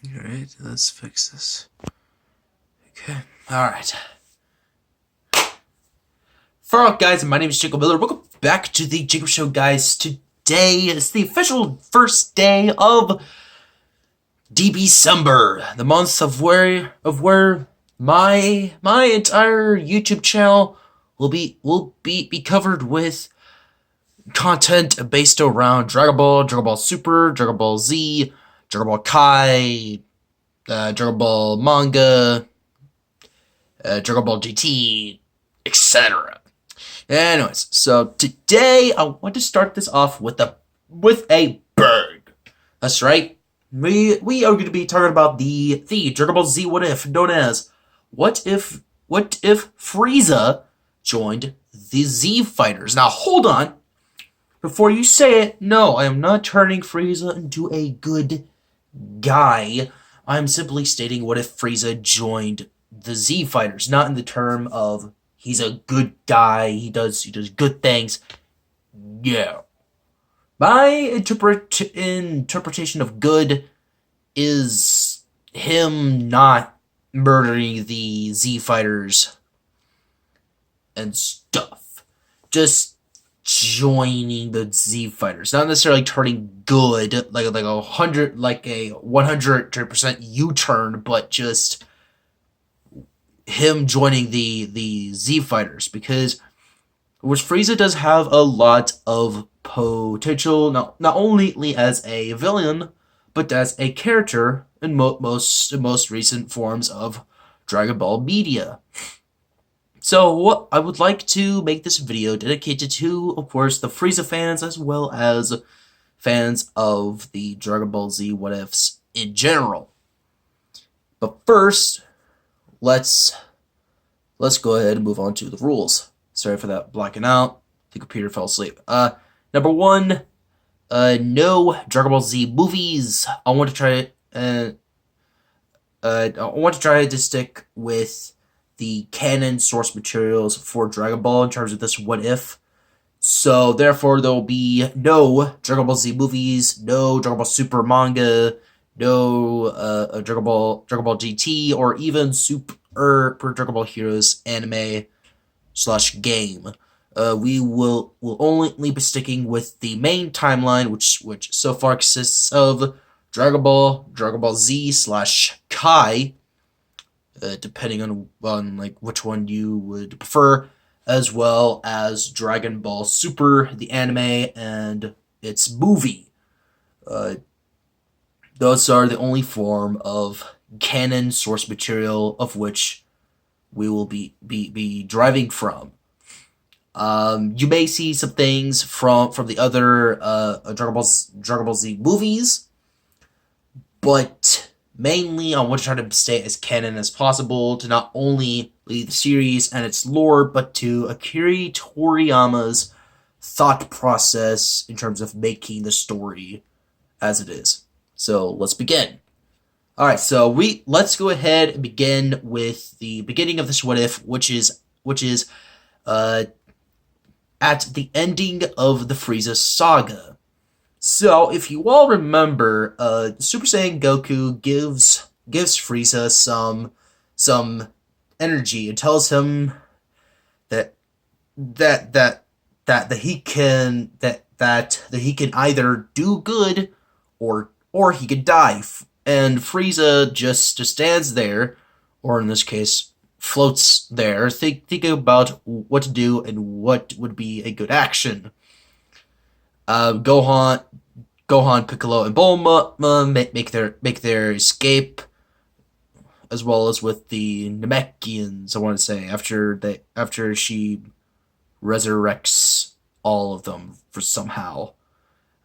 Alright, let's fix this. Okay, alright. Alright guys, my name is Jacob Miller. Welcome back to the Jacob Show, guys. Today is the official first day of DBcember, the month of where my entire YouTube channel will be covered with content based around Dragon Ball Super, Dragon Ball Z, Dragon Ball Kai, Dragon Ball manga, Dragon Ball GT, etc. Anyways, so today I want to start this off with a bird. That's right. We are going to be talking about the Dragon Ball Z What If, known as what if Frieza joined the Z Fighters. Now hold on. Before you say it, no, I am not turning Frieza into a good guy. I'm simply stating what if Frieza joined the Z Fighters, not in the term of he's a good guy, he does good things. Yeah. My interpretation of good is him not murdering the Z Fighters and stuff. Just joining the Z Fighters, not necessarily turning good, like a 100% U-turn, but just him joining the Z Fighters, because which Frieza does have a lot of potential, not only as a villain, but as a character in most recent forms of Dragon Ball media. So I would like to make this video dedicated to, of course, the Frieza fans, as well as fans of the Dragon Ball Z What Ifs in general. But first, let's go ahead and move on to the rules. Sorry for that blacking out. The computer fell asleep. Number one, no Dragon Ball Z movies. I want to try to stick with the canon source materials for Dragon Ball in terms of this What If. So therefore, there will be no Dragon Ball Z movies, no Dragon Ball Super manga, no Dragon Ball GT, or even Super Dragon Ball Heroes anime / game. We will only be sticking with the main timeline, which so far consists of Dragon Ball Z / Kai, depending on like which one you would prefer, as well as Dragon Ball Super, the anime, and its movie. Those are the only form of canon source material of which we will be driving from. You may see some things from the other Dragon Ball Z movies, but mainly I want to try to stay as canon as possible to not only lead the series and its lore, but to Akira Toriyama's thought process in terms of making the story as it is. So let's begin. Alright, so let's go ahead and begin with the beginning of this What If, which is at the ending of the Frieza saga. So, if you all remember, Super Saiyan Goku gives Frieza some energy and tells him that he can either do good or he could die. And Frieza just stands there, or in this case, floats there, thinking about what to do and what would be a good action. Gohan, Piccolo, and Bulma make their escape, as well as with the Namekians. I want to say after she resurrects all of them for somehow.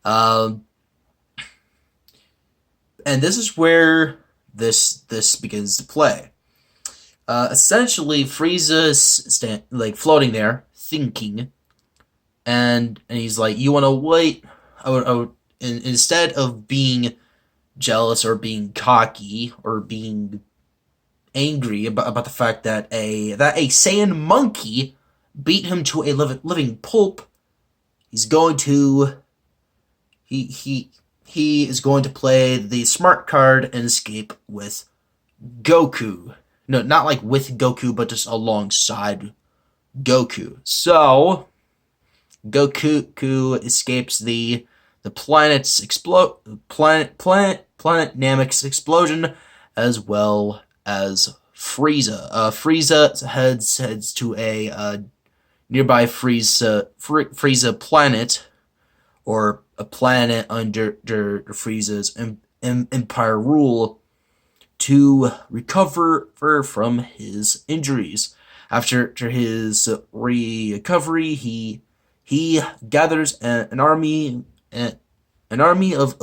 And this is where this begins to play. Essentially, Frieza's floating there, thinking, and he's like, "You want to wait?" Instead of being jealous or being cocky or being angry about the fact that a Saiyan monkey beat him to a living pulp, he's going to he is going to play the smart card and escape with Goku. No, not like with Goku, but just alongside Goku. So Goku escapes the planet's planet Namek's explosion, as well as Frieza. Frieza heads to a nearby Frieza planet, or a planet under Frieza's empire rule, to recover from his injuries. After his recovery, he gathers an army of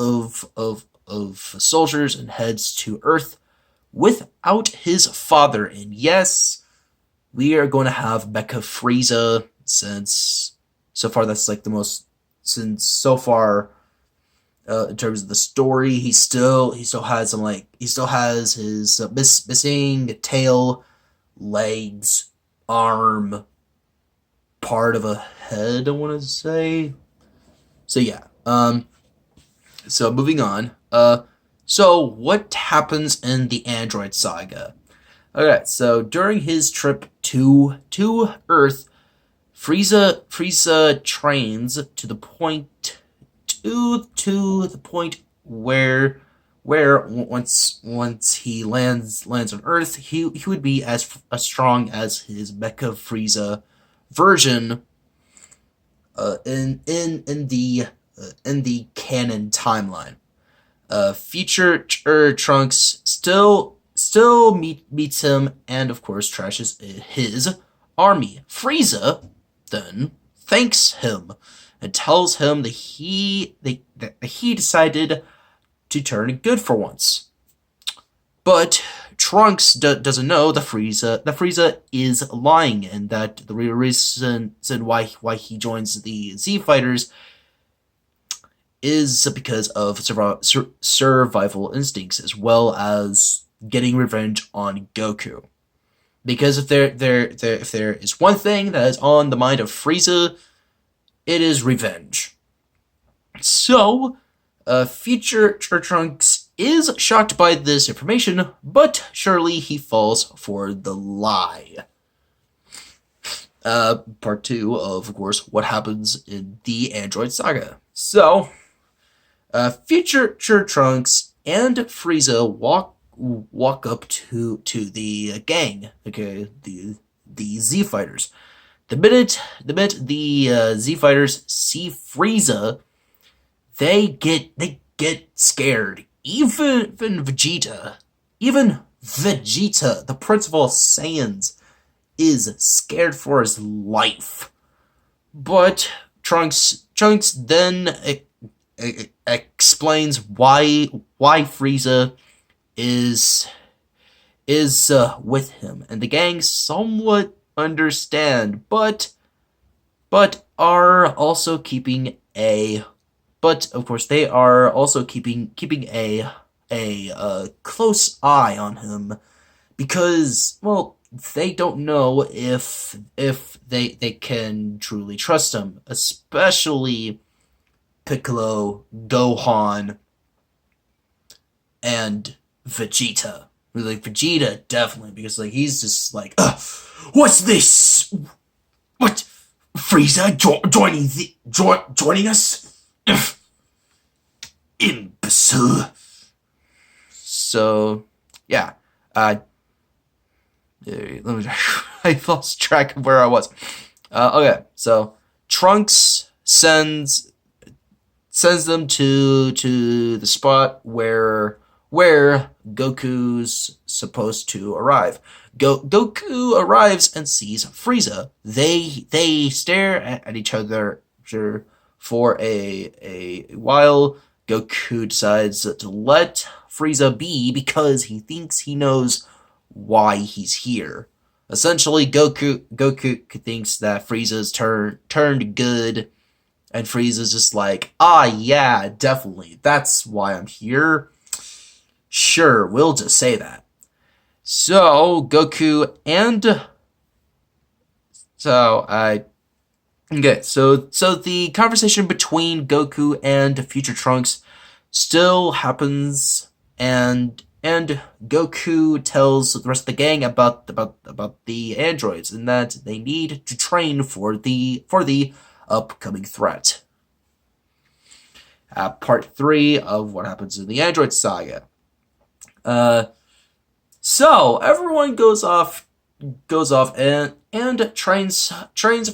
soldiers and heads to Earth without his father. And yes, we are going to have Mecha Frieza, since so far that's like the most, since so far in terms of the story, he still has his missing tail, legs, arm, part of a head, I want to say. So yeah. So moving on. So what happens in the Android Saga? Okay, so during his trip to Earth, Frieza trains to the point where once he lands on Earth, he would be as strong as his Mecha Frieza version in the canon timeline. Future Trunks still meets him, and of course trashes his army. Frieza then thanks him and tells him that he decided to turn good for once. But Trunks doesn't know that Frieza is lying, and that the real reason why he joins the Z Fighters is because of survival instincts, as well as getting revenge on Goku. Because if there is one thing that is on the mind of Frieza, it is revenge. So, future Trunks is shocked by this information, but surely he falls for the lie. Part 2 of course, what happens in the Android Saga. So, future Trunks and Frieza walk up to the gang, okay, the Z Fighters. The minute the Z Fighters see Frieza, they get scared. Even Vegeta, the principal of Saiyans, is scared for his life. But Trunks then explains why Frieza is with him, and the gang somewhat understand, but are also keeping a close eye on him, because, well, they don't know if they can truly trust him, especially Piccolo, Gohan, and Vegeta. Like, Vegeta, definitely, because, like, he's just like, what's this? What? Frieza joining us? Imbecile. So, yeah. Let me. I lost track of where I was. Okay, so Trunks sends them to the spot where Goku's supposed to arrive. Goku arrives and sees Frieza. They stare at each other for a while. Goku decides to let Frieza be because he thinks he knows why he's here. Essentially, Goku thinks that Frieza's turned good, and Frieza's just like, yeah, definitely, that's why I'm here. Sure, we'll just say that. So, Goku and... Okay, so the conversation between Goku and Future Trunks still happens, and Goku tells the rest of the gang about the androids and that they need to train for the upcoming threat. Part 3 of what happens in the Android Saga. So everyone goes off and trains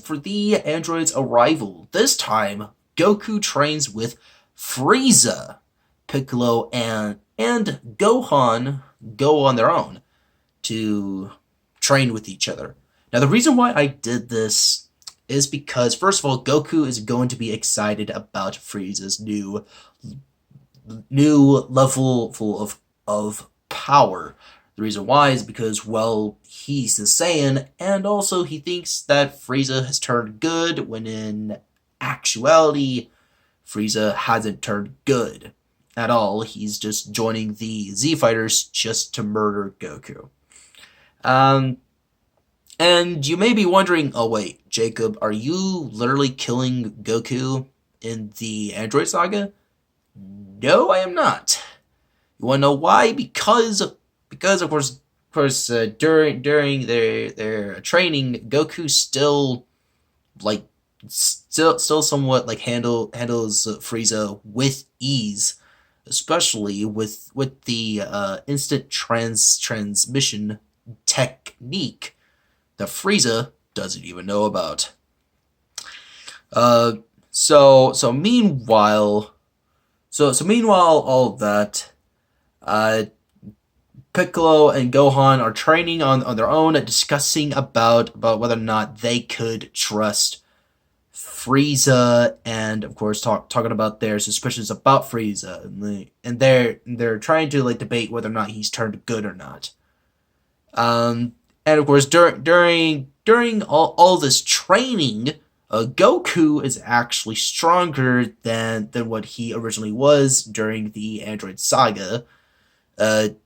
for the android's arrival. This time, Goku trains with Frieza. Piccolo and Gohan go on their own to train with each other. Now, the reason why I did this is because, first of all, Goku is going to be excited about Frieza's new level full of power. The reason why is because, well, he's a Saiyan, and also he thinks that Frieza has turned good, when in actuality, Frieza hasn't turned good at all. He's just joining the Z Fighters just to murder Goku. And you may be wondering, oh wait, Jacob, are you literally killing Goku in the Android Saga? No, I am not. You want to know why? Because of course, during their training, Goku still somewhat like handles Frieza with ease, especially with the instant transmission technique that Frieza doesn't even know about. So meanwhile all of that, Piccolo and Gohan are training on their own, discussing about whether or not they could trust Frieza, and of course talking about their suspicions about Frieza, and they're trying to debate whether or not he's turned good or not. And of course during all this training, Goku is actually stronger than what he originally was during the Android Saga.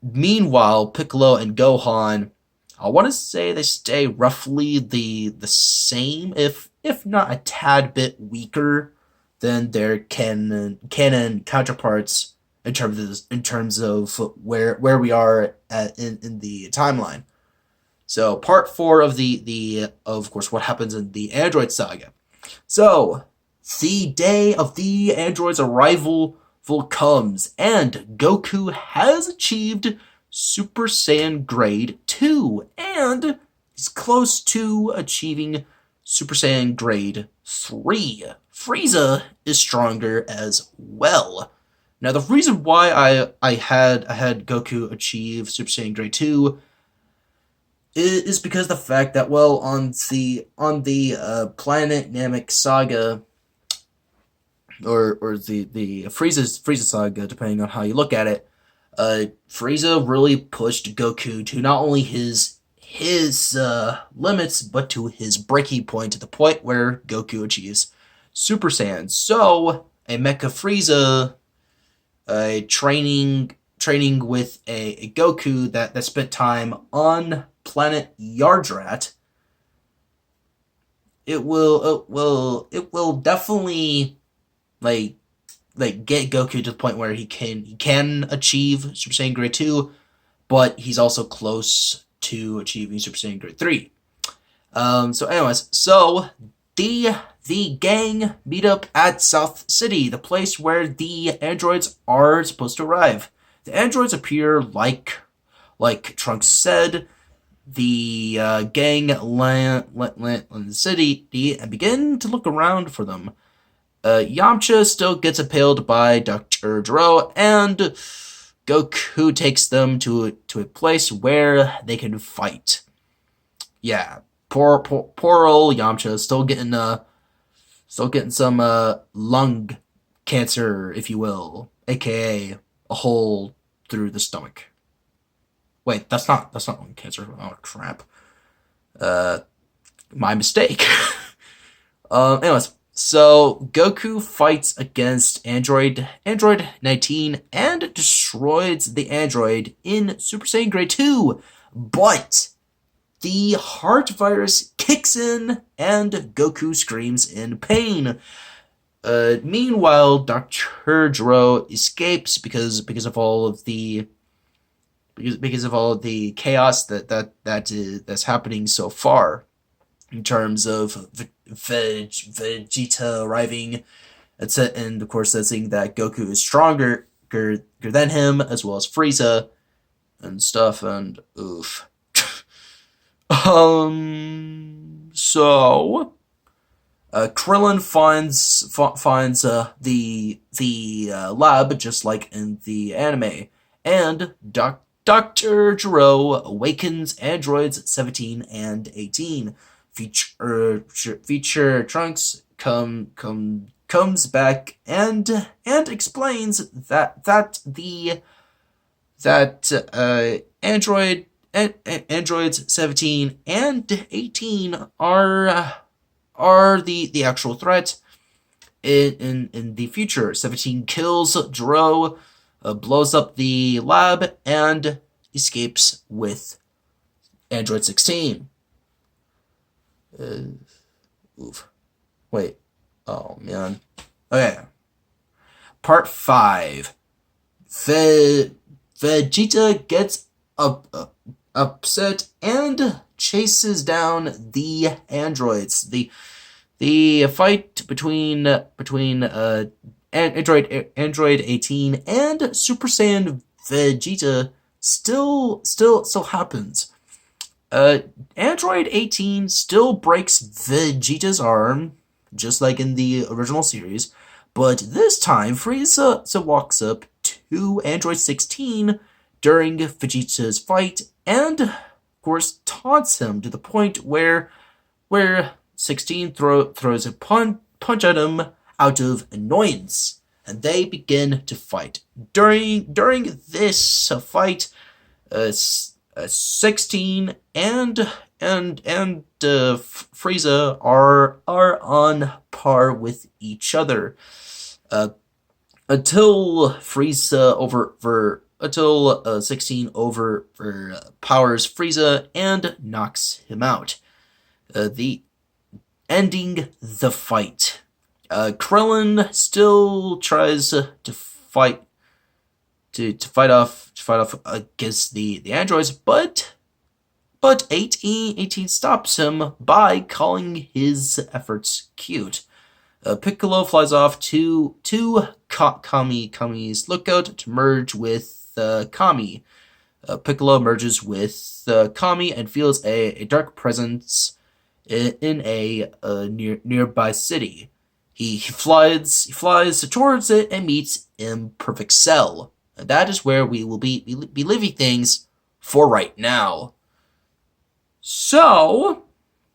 Meanwhile, Piccolo and Gohan, I want to say they stay roughly the same, if not a tad bit weaker than their canon counterparts in terms of where we are in the timeline. So part 4 of course what happens in the Android Saga. So the day of the android's arrival comes, and Goku has achieved Super Saiyan Grade 2, and is close to achieving Super Saiyan Grade 3. Frieza is stronger as well. Now, the reason why I had Goku achieve Super Saiyan Grade 2 is because the fact that, well, on the Planet Namek Saga, or the Frieza Saga, depending on how you look at it, Frieza really pushed Goku to not only his limits, but to his breaking point, to the point where Goku achieves Super Saiyan. So a Mecha Frieza, training with a Goku that spent time on planet Yardrat, it will definitely get Goku to the point where he can achieve Super Saiyan Grade 2, but he's also close to achieving Super Saiyan Grade 3. So anyways, so the gang meet up at South City, the place where the androids are supposed to arrive. The androids appear like Trunks said. The gang land in the city and begin to look around for them. Yamcha still gets impaled by Dr. Gero, and Goku takes them to a place where they can fight. Yeah, poor old Yamcha still getting some lung cancer, if you will, aka a hole through the stomach. Wait, that's not lung cancer. Oh crap. My mistake. Anyways, so Goku fights against Android 19 and destroys the android in Super Saiyan Grade 2, but the heart virus kicks in and Goku screams in pain. Meanwhile, Dr. Gero escapes because of all of the chaos that's happening so far, in terms of Vegeta arriving, etc., and of course seeing that Goku is stronger than him, as well as Frieza and stuff, and oof. So Krillin finds the lab, just like in the anime, and Dr. Gero awakens androids 17 and 18. Feature Trunks comes back and explains that androids 17 and 18 are the actual threat in the future. 17 kills Gero, blows up the lab, and escapes with Android 16. Oof. Wait. Oh, man. Okay. Part 5. Vegeta gets upset and chases down the androids. The fight between Android 18 and Super Saiyan Vegeta still happens. Android 18 still breaks Vegeta's arm, just like in the original series, but this time Frieza walks up to Android 16 during Vegeta's fight and, of course, taunts him to the point where 16 throws a punch at him out of annoyance, and they begin to fight. During this fight, 16 and Frieza are on par with each other, until 16 overpowers Frieza and knocks him out. Ending the fight. Krillin still tries to fight off against the androids, but 18 stops him by calling his efforts cute. Piccolo flies off to Kami's lookout to merge with Kami. Piccolo merges with Kami and feels a dark presence in a nearby city. He flies towards it and meets Imperfect Cell. And that is where we will be leaving things for right now. So,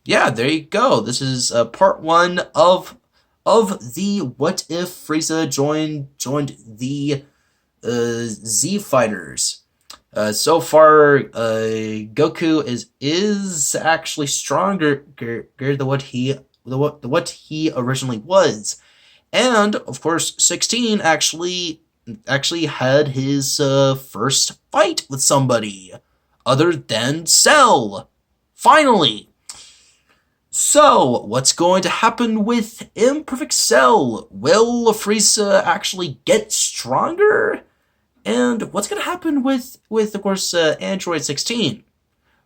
yeah, there you go. This is part 1 of the What If Frieza joined the Z Fighters. So far, Goku is actually stronger than what he originally was, and of course, 16 actually had his first fight with somebody other than Cell. Finally. So, what's going to happen with Imperfect Cell? Will Frieza actually get stronger? And what's going to happen with of course, Android 16?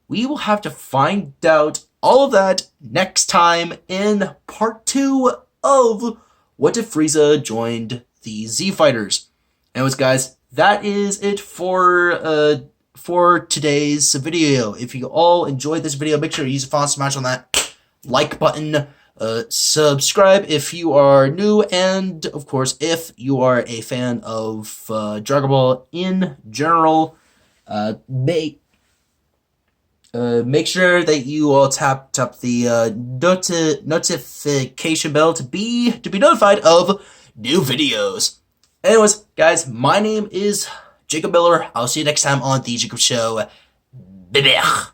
We will have to find out all of that next time in part 2 of What If Frieza Joined the Z Fighters. Anyways, guys, that is it for today's video. If you all enjoyed this video, make sure you use a font smash on that like button. Subscribe if you are new, and of course, if you are a fan of Dragon Ball in general, make sure that you all tap the notification bell to be notified of new videos. Anyways, guys, my name is Jacob Miller. I'll see you next time on The Jacob Show. Bye-bye.